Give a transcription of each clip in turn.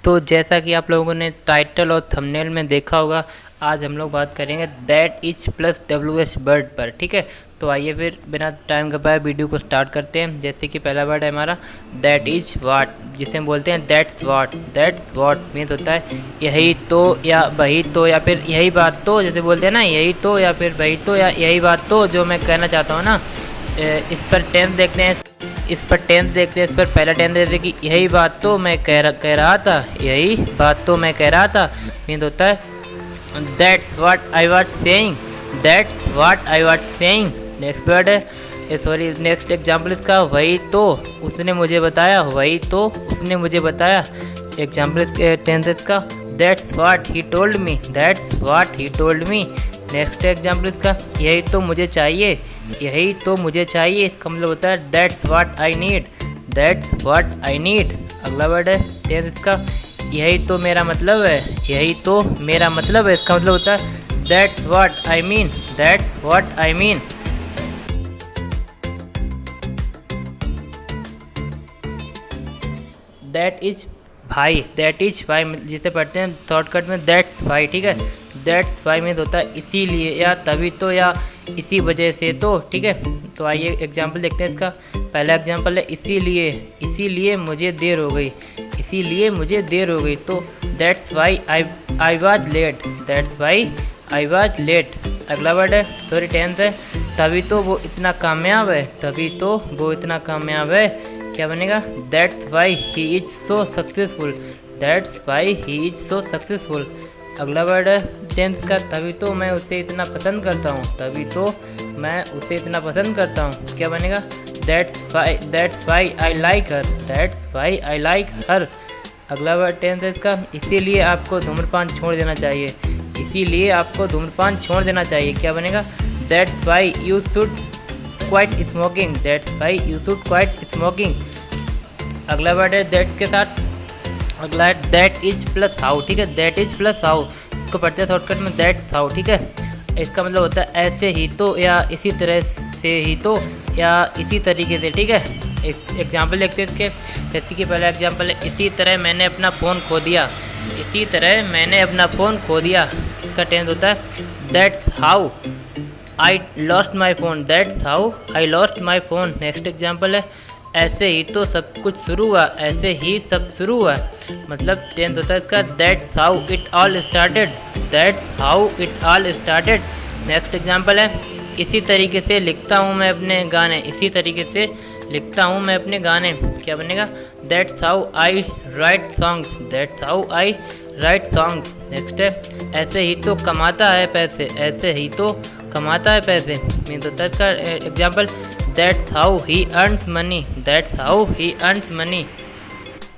तो जैसा कि आप लोगों ने टाइटल और थंबनेल में देखा होगा, आज हम लोग बात करेंगे that is plus WH word पर। ठीक है, तो आइए फिर बिना टाइम गवाए वीडियो को स्टार्ट करते हैं। जैसे कि पहला वर्ड है हमारा दैट इज वाट, जिसे हम बोलते हैं that's watt. That's watt means होता है यही तो, या वही तो, या फिर यही बात तो, जैसे बोलते हैं ना यही तो, या फिर वही तो, या यही बात तो, जो मैं कहना चाहता हूँ ना। इस पर टेंस देखते हैं, इस पर पहला टेंस जैसे कि यही बात तो मैं कह रहा था, यही बात तो मैं कह रहा था मीन्स होता है that's what I was saying, that's what I was saying. Next word है सॉरी नेक्स्ट एग्जाम्पल इसका वही तो उसने मुझे बताया, वही तो उसने मुझे बताया। एग्जाम्पल टेंस इसका that's what he told me, that's what he told me. Next example इसका यही तो मुझे चाहिए, यही तो मुझे चाहिए। इसका मतलब होता है that's what I need, that's what I need. अगला वर्ड है टेंस इसका यही तो मेरा मतलब है, यही तो मेरा मतलब है। इसका मतलब होता है that's what I mean, that's what I mean. That is भाई, दैट इज भाई जिसे पढ़ते हैं शॉर्टकट में दैट्स भाई। ठीक है, दैट्स भाई मीन्स होता है इसीलिए, या तभी तो, या इसी वजह से तो। ठीक है, तो आइए एग्जाम्पल देखते हैं इसका। पहला एग्जाम्पल है इसीलिए, इसीलिए मुझे देर हो गई, इसीलिए मुझे देर हो गई। तो that's why I was late, that's why I was late. अगला वर्ड है सॉरी टेंस है तभी तो वो इतना कामयाब है, तभी तो वो इतना कामयाब है। क्या बनेगा that's why he is so successful, that's why he is so successful. अगला वर्ड है टेंस का तभी तो मैं उसे इतना पसंद करता हूँ, तभी तो मैं उसे इतना पसंद करता हूँ। क्या बनेगा that's why I like her, that's why I like her. अगला वर्ड टेंस है इसका इसीलिए आपको धूम्रपान छोड़ देना चाहिए, इसीलिए आपको धूम्रपान छोड़ देना चाहिए। क्या बनेगा that's why you should quite smoking, that's why you should quite smoking. अगला वर्ड है दैट के साथ अगला है दैट इज प्लस हाउ। ठीक है, दैट इज प्लस हाउ, इसको पढ़ते हैं शॉर्टकट में दैट्स हाउ। ठीक है, इसका मतलब होता है ऐसे ही तो, या इसी तरह से ही तो, या इसी तरीके से। ठीक है, एक एग्जाम्पल देखते हैं इसके। जैसे कि पहला एग्जाम्पल है इसी तरह मैंने अपना फ़ोन खो दिया, इसी तरह मैंने अपना फ़ोन खो दिया। इसका टेंस होता है that's how I lost my phone, that's how I lost my phone. Next example है ऐसे ही तो सब कुछ शुरू हुआ, ऐसे ही सब शुरू हुआ। मतलब टेंस होता है इसका that's how it all started, that's how it all started. Next example है इसी तरीके से लिखता हूँ मैं अपने गाने, इसी तरीके से लिखता हूँ मैं अपने गाने। क्या बनेगा that's how I right songs, that's how I right songs. Next है ऐसे ही तो कमाता है पैसे, ऐसे ही तो कमाता है पैसे मीन्स होता है इसका example that's how he earns money, that's how he earns money.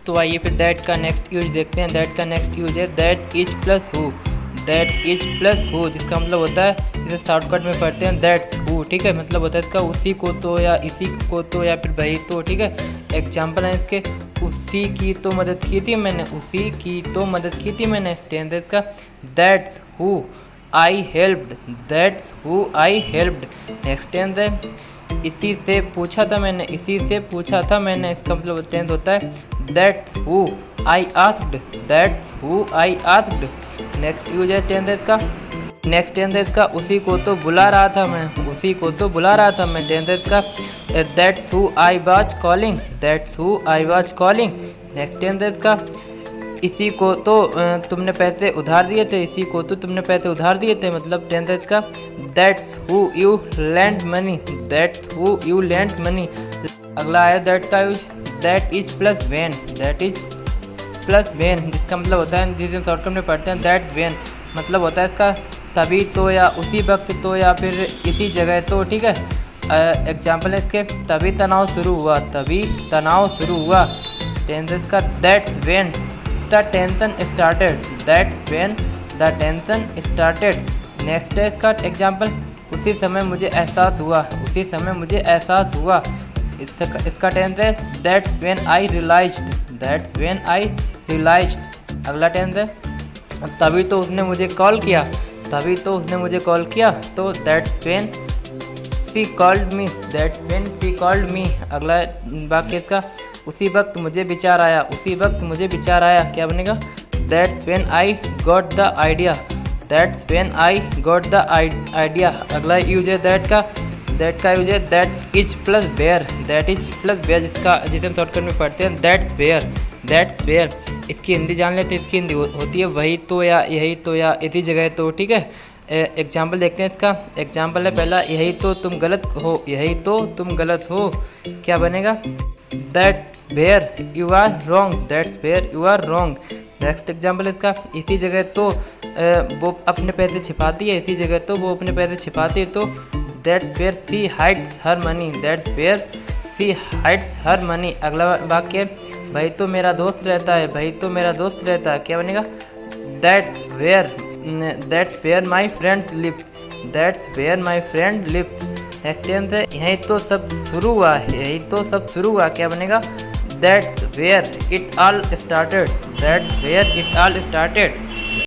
तो आइए फिर दैट का नेक्स्ट यूज देखते हैं। दैट का नेक्स्ट यूज है that is plus who, that is plus who, जिसका मतलब होता है जिसे शॉर्टकट में पढ़ते हैं दैट्स हु। ठीक है, मतलब होता है इसका उसी को तो, या इसी को तो, या फिर वही तो। ठीक है, एग्जाम्पल है इसके उसी की तो मदद की थी मैंने, उसी की तो मदद की थी मैंने। टेंस है इसका that's who I helped, that's who I helped. Next tense है इसी से पूछा था मैंने, इसी से पूछा था मैंने। इसका मतलब टेंस होता है that's who I asked, that's who I asked. Next use है टेंस इसका, नेक्स्ट टेंस है इसका उसी को तो बुला रहा था मैं, उसी को तो बुला रहा था मैं। टेंस है इसका that's who I was calling, that's who I was calling. Next tense है इसका इसी को तो तुमने पैसे उधार दिए थे, इसी को तो तुमने पैसे उधार दिए थे। मतलब टेंस है इसका that's who you land money, that's who you land money. अगला है दैट का use that is plus when, that is plus when, जिसका मतलब होता है जिसे शॉर्टकट में पढ़ते हैं दैट व्हेन। मतलब होता है इसका तभी तो, या उसी वक्त तो, या फिर इसी जगह तो। ठीक है, एग्जाम्पल है इसके तभी तनाव शुरू हुआ, तभी तनाव शुरू हुआ। टेंस इसका that's when the tension started, that's when the tension started. Next है इसका एग्जाम्पल उसी समय मुझे एहसास हुआ, उसी समय मुझे एहसास हुआ। इसका टेंस है that's when I realised, that's when I realised. अगला टेंस है तभी तो उसने मुझे कॉल किया, तभी तो उसने मुझे कॉल किया। तो that's when she called me, that's when she called me. अगला वाक्य इसका उसी वक्त मुझे विचार आया, उसी वक्त मुझे विचार आया, क्या बनेगा? That's when I got the idea, that's when I got the idea. अगला यूज है दैट का यूज है that is plus where, that is plus where, जिसे हम शॉर्टकट में पढ़ते हैं दैट्स वेयर। इसकी हिंदी जान लेते हैं, इसकी हिंदी होती है वही तो, या यही तो, या इसी जगह तो, ठीक है। एग्जाम्पल देखते हैं इसका। एग्जाम्पल है पहला, यही तो तुम गलत हो, यही तो तुम गलत हो, क्या बनेगा? That where you are wrong, that's where you are wrong. Next example इसका, इसी जगह तो वो अपने पैसे छिपाती है, इसी जगह तो वो अपने पैसे छिपाती है, तो that's where she hides her money, that's where she hides her money. अगला वाक्य, भाई तो मेरा दोस्त रहता है, भाई तो मेरा दोस्त रहता है, क्या बनेगा? That's where my friends live, that's where my friend live. Next है, यही तो सब शुरू हुआ, यही तो सब शुरू हुआ, क्या बनेगा? That's where it all started, that's where it all started.